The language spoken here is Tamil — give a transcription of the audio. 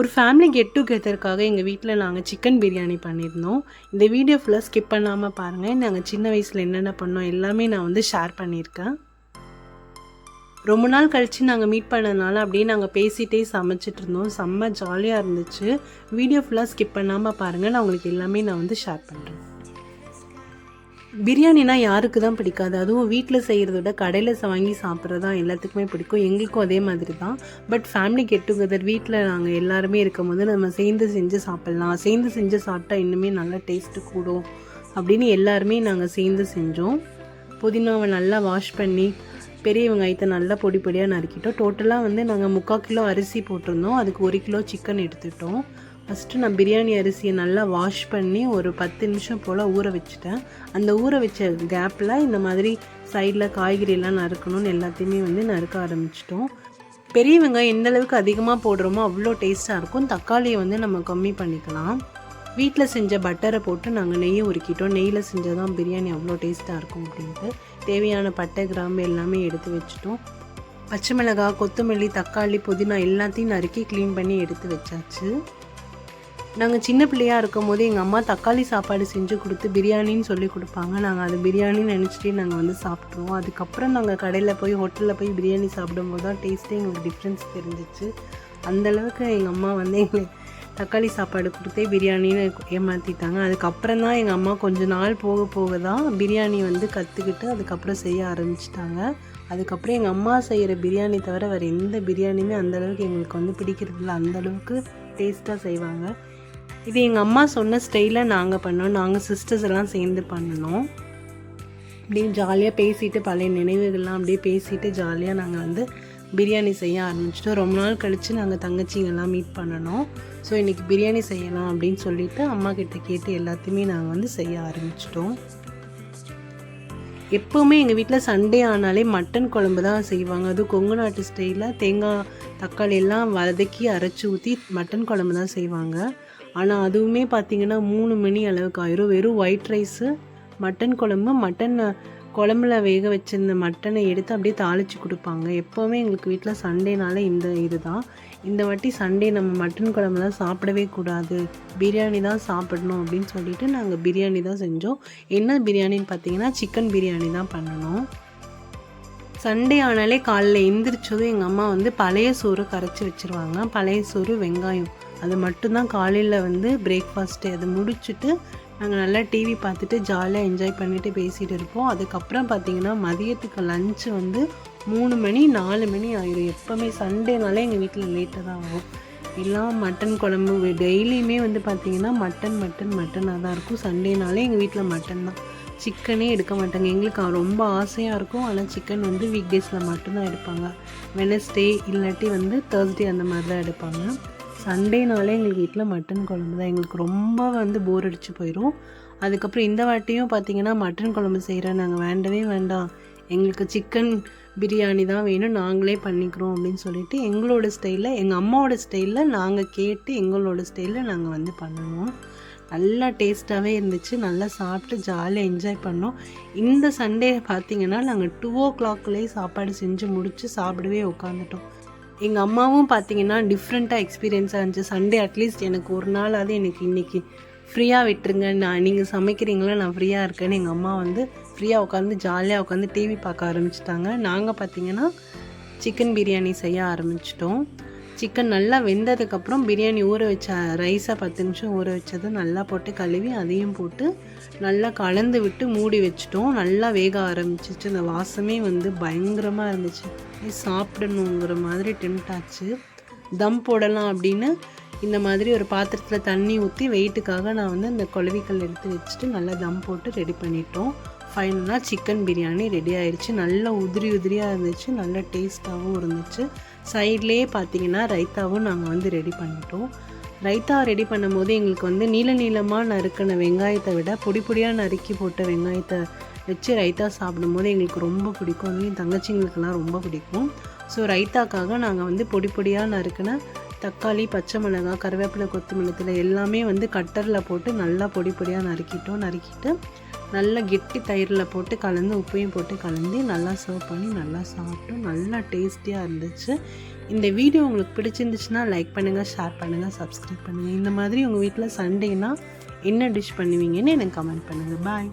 ஒரு ஃபேமிலி கெட் டுகெதருக்காக எங்கள் வீட்டில் நாங்கள் சிக்கன் பிரியாணி பண்ணியிருந்தோம். இந்த வீடியோ ஃபுல்லாக ஸ்கிப் பண்ணாமல் பாருங்கள். நாங்கள் சின்ன வயசில் என்னென்ன பண்ணோம் எல்லாமே நான் வந்து ஷேர் பண்ணியிருக்கேன். ரொம்ப நாள் கழித்து நாங்கள் மீட் பண்ணதுனால அப்படியே நாங்கள் பேசிகிட்டே சமைச்சிட்டு இருந்தோம். செம்ம ஜாலியாக இருந்துச்சு. வீடியோ ஃபுல்லாக ஸ்கிப் பண்ணாமல் பாருங்கள். நான் உங்களுக்கு எல்லாமே நான் வந்து ஷேர் பண்ணுறேன். பிரியாணினா யாருக்கு தான் பிடிக்காது? அதுவும் வீட்டில் செய்கிறத விட கடையில் வாங்கி சாப்பிட்றது தான் எல்லாத்துக்குமே பிடிக்கும். எங்களுக்கும் அதே மாதிரி தான். பட் ஃபேமிலி கெட் டுகெதர் வீட்டில் நாங்கள் எல்லாருமே இருக்கும் போது நம்ம சேர்ந்து செஞ்சு சாப்பிட்லாம், சேர்ந்து செஞ்சு சாப்பிட்டா இன்னுமே நல்லா டேஸ்ட்டு கூடும் அப்படின்னு எல்லாருமே நாங்கள் சேர்ந்து செஞ்சோம். புதினாவை நல்லா வாஷ் பண்ணி பெரிய வெங்காயத்தை நல்லா பொடி பொடியாக நறுக்கிட்டோம். டோட்டலாக வந்து நாங்கள் 3/4 கிலோ அரிசி போட்டிருந்தோம். அதுக்கு 1 கிலோ சிக்கன் எடுத்துட்டோம். ஃபஸ்ட்டு நான் பிரியாணி அரிசியை நல்லா வாஷ் பண்ணி ஒரு 10 நிமிஷம் போல் ஊற வச்சுட்டேன். அந்த ஊற வச்ச கேப்பில் இந்த மாதிரி சைடில் காய்கறியெல்லாம் நறுக்கணும்னு எல்லாத்தையுமே வந்து நறுக்க ஆரம்பிச்சிட்டோம். பெரிய வெங்காயம் எந்த அளவுக்கு அதிகமாக போடுறோமோ அவ்வளோ டேஸ்ட்டாக இருக்கும். தக்காளியை வந்து நம்ம கம்மி பண்ணிக்கலாம். வீட்டில் செஞ்ச பட்டரை போட்டு நாங்கள் நெய்யை உருக்கிட்டோம். நெய்யில் செஞ்சால் தான் பிரியாணி அவ்வளோ டேஸ்ட்டாக இருக்கும் அப்படின்ட்டு தேவையான பட்டை கிராம்பு எல்லாமே எடுத்து வச்சுட்டோம். பச்சை மிளகாய், கொத்தமல்லி, தக்காளி, புதினா எல்லாத்தையும் நறுக்கி க்ளீன் பண்ணி எடுத்து வச்சாச்சு. நாங்கள் சின்ன பிள்ளையாக இருக்கும் போது எங்கள் அம்மா தக்காளி சாப்பாடு செஞ்சு கொடுத்து பிரியாணின்னு சொல்லி கொடுப்பாங்க. நாங்கள் அது பிரியாணின்னு நினச்சிட்டே நாங்கள் வந்து சாப்பிட்ருவோம். அதுக்கப்புறம் நாங்கள் கடையில் போய் ஹோட்டலில் போய் பிரியாணி சாப்பிடும்போது தான் டேஸ்ட்டே எங்களுக்கு டிஃப்ரென்ஸ் தெரிஞ்சிச்சு. அந்தளவுக்கு எங்கள் அம்மா வந்து எங்களுக்கு தக்காளி சாப்பாடு கொடுத்தே பிரியாணின்னு ஏமாற்றிட்டாங்க. அதுக்கப்புறம் தான் எங்கள் அம்மா கொஞ்சம் நாள் போக போக தான் பிரியாணி வந்து கற்றுக்கிட்டு அதுக்கப்புறம் செய்ய ஆரம்பிச்சிட்டாங்க. அதுக்கப்புறம் எங்கள் அம்மா செய்கிற பிரியாணி தவிர வேறு எந்த பிரியாணியுமே அந்தளவுக்கு எங்களுக்கு வந்து பிடிக்கிறதில்ல. அந்தளவுக்கு டேஸ்ட்டாக செய்வாங்க. இது எங்கள் அம்மா சொன்ன ஸ்டைலில் நாங்கள் பண்ணோம். நாங்கள் சிஸ்டர்ஸ் எல்லாம் சேர்ந்து பண்ணினோம். அப்படியே ஜாலியாக பேசிட்டு பழைய நினைவுகள்லாம் அப்படியே பேசிட்டு ஜாலியாக நாங்கள் வந்து பிரியாணி செய்ய ஆரம்பிச்சிட்டோம். ரொம்ப நாள் கழித்து நாங்கள் தங்கச்சிங்கெல்லாம் மீட் பண்ணணும். ஸோ இன்றைக்கி பிரியாணி செய்யலாம் அப்படின்னு சொல்லிவிட்டு அம்மா கிட்ட கேட்டு எல்லாத்தையுமே நாங்கள் வந்து செய்ய ஆரம்பிச்சிட்டோம். எப்போவுமே எங்கள் வீட்டில் சண்டே ஆனாலே மட்டன் குழம்பு தான் செய்வாங்க. அதுவும் கொங்கு நாட்டு ஸ்டைலில் தேங்காய் தக்காளி எல்லாம் வதக்கி அரைச்சி ஊற்றி மட்டன் குழம்பு தான் செய்வாங்க. ஆனால் அதுவுமே பார்த்திங்கன்னா 3 மணி அளவுக்கு ஆயிரும். வெறும் ஒயிட் ரைஸு, மட்டன் குழம்பு, மட்டன் குழம்புல வேக வச்சிருந்த மட்டனை எடுத்து அப்படியே தாளித்து கொடுப்பாங்க. எப்போவுமே எங்களுக்கு வீட்டில் சண்டேனால இது தான். இந்த வாட்டி சண்டே நம்ம மட்டன் குழம்புலாம் சாப்பிடவே கூடாது, பிரியாணி தான் சாப்பிடணும் அப்படின்னு சொல்லிட்டு நாங்கள் பிரியாணி தான் செஞ்சோம். என்ன பிரியாணின்னு பார்த்தீங்கன்னா சிக்கன் பிரியாணி தான் பண்ணணும். சண்டே ஆனாலே காலைல எந்திரிச்சதும் எங்கள் அம்மா வந்து பழைய சோறு கரைச்சி வச்சுருவாங்க. பழைய சோறு, வெங்காயம் அது மட்டும்தான் காலையில் வந்து பிரேக்ஃபாஸ்ட்டு. அதை முடிச்சுட்டு நாங்கள் நல்லா டிவி பார்த்துட்டு ஜாலியாக என்ஜாய் பண்ணிவிட்டு பேசிகிட்டு இருப்போம். அதுக்கப்புறம் பார்த்திங்கன்னா மதியத்துக்கு லஞ்சு வந்து 3 மணி 4 மணி ஆயிடும். எப்போவுமே சண்டேனாலே எங்கள் வீட்டில் லேட்டாக தான் ஆகும். எல்லாம் மட்டன் குழம்பு டெய்லியுமே வந்து பார்த்திங்கன்னா மட்டனாக தான் இருக்கும். சண்டேனாலே எங்கள் வீட்டில் மட்டன் தான். சிக்கனே எடுக்க மாட்டாங்க. எங்களுக்கு ரொம்ப ஆசையாக இருக்கும். ஆனால் சிக்கன் வந்து வீக் டேஸில் மட்டும்தான் எடுப்பாங்க. வெனஸ்டே இல்லாட்டி வந்து தேர்ஸ்டே அந்த மாதிரி தான் எடுப்பாங்க. சண்டேனாலே எங்களுக்கு வீட்டில் மட்டன் குழம்பு தான். எங்களுக்கு ரொம்ப வந்து போர் அடித்து போயிடும். அதுக்கப்புறம் இந்த வாட்டியும் பார்த்திங்கன்னா மட்டன் குழம்பு செய்கிறேன். நாங்கள் வேண்டவே வேண்டாம், எங்களுக்கு சிக்கன் பிரியாணி தான் வேணும், நாங்களே பண்ணிக்கிறோம் அப்படின்னு சொல்லிட்டு எங்களோட ஸ்டைலில், எங்கள் அம்மாவோட ஸ்டைலில் நாங்கள் கேட்டு எங்களோட ஸ்டைலில் நாங்கள் வந்து பண்ணணும். நல்லா டேஸ்ட்டாகவே இருந்துச்சு. நல்லா சாப்பிட்டு ஜாலியாக என்ஜாய் பண்ணோம். இந்த சண்டே பார்த்திங்கன்னா நாங்கள் 2 o'clock சாப்பாடு செஞ்சு முடித்து சாப்பிடவே உட்காந்துட்டோம். எங்கள் அம்மாவும் பார்த்திங்கன்னா டிஃப்ரெண்ட்டாக எக்ஸ்பீரியன்ஸாக இருந்துச்சு. சண்டே அட்லீஸ்ட் எனக்கு ஒரு நாளாவது எனக்கு இன்றைக்கி ஃப்ரீயாக விட்டுருங்க, நீங்கள் சமைக்கிறீங்களா, நான் ஃப்ரீயாக இருக்கேன்னு எங்கள் அம்மா வந்து ஃப்ரீயாக உட்காந்து ஜாலியாக உட்காந்து டிவி பார்க்க ஆரம்பிச்சிட்டாங்க. நாங்கள் பார்த்திங்கன்னா சிக்கன் பிரியாணி செய்ய ஆரம்பிச்சிட்டோம். சிக்கன் நல்லா வெந்ததுக்கப்புறம் பிரியாணி ஊற வச்ச ரைஸை 10 நிமிஷம் ஊற வச்சதை நல்லா போட்டு கழுவி அதையும் போட்டு நல்லா கலந்து விட்டு மூடி வச்சிட்டோம். நல்லா வேக ஆரம்பிச்சிச்சு. அந்த வாசமே வந்து பயங்கரமாக இருந்துச்சு. சாப்பிடணுங்கிற மாதிரி டெம்ட் ஆச்சு. தம் போடலாம் அப்படின்னு இந்த மாதிரி ஒரு பாத்திரத்தில் தண்ணி ஊற்றி வெயிட்டுக்காக நான் வந்து அந்த குழவிக்கல் எடுத்து வச்சுட்டு நல்லா தம் போட்டு ரெடி பண்ணிட்டோம். ஃபைனலாக சிக்கன் பிரியாணி ரெடி ஆயிடுச்சு. நல்லா உதிரியாக இருந்துச்சு. நல்லா டேஸ்ட்டாகவும் இருந்துச்சு. சைட்லேயே பார்த்திங்கன்னா ரைத்தாவும் நாங்கள் வந்து ரெடி பண்ணிட்டோம். ரைத்தா ரெடி பண்ணும்போது எங்களுக்கு வந்து நீளமாக நறுக்கின வெங்காயத்தை விட பொடியாக நறுக்கி போட்ட வெங்காயத்தை வச்சு ரைத்தா சாப்பிடும்போது எங்களுக்கு ரொம்ப பிடிக்கும். அதுவும் தங்கச்சிங்களுக்கெல்லாம் ரொம்ப பிடிக்கும். ஸோ ரைத்தாக்காக நாங்கள் வந்து பொடியாக நறுக்கின தக்காளி, பச்சை மிளகாய், கருவேப்பிலை, கொத்தமல்லி எல்லாமே வந்து கட்டரில் போட்டு நல்லா பொடியாக நறுக்கிட்டு நல்லா கெட்டி தயிரில் போட்டு கலந்து உப்பையும் போட்டு கலந்து நல்லா சர்வ் பண்ணி நல்லா சாப்பிட்டோம். நல்லா டேஸ்டியாக இருந்துச்சு. இந்த வீடியோ உங்களுக்கு பிடிச்சிருந்துச்சுன்னா லைக் பண்ணுங்கள், ஷேர் பண்ணுங்கள், சப்ஸ்கிரைப் பண்ணுங்கள். இந்த மாதிரி உங்கள் வீட்டில் சண்டேனா என்ன டிஷ் பண்ணுவீங்கன்னு எனக்கு கமெண்ட் பண்ணுங்கள். பாய்.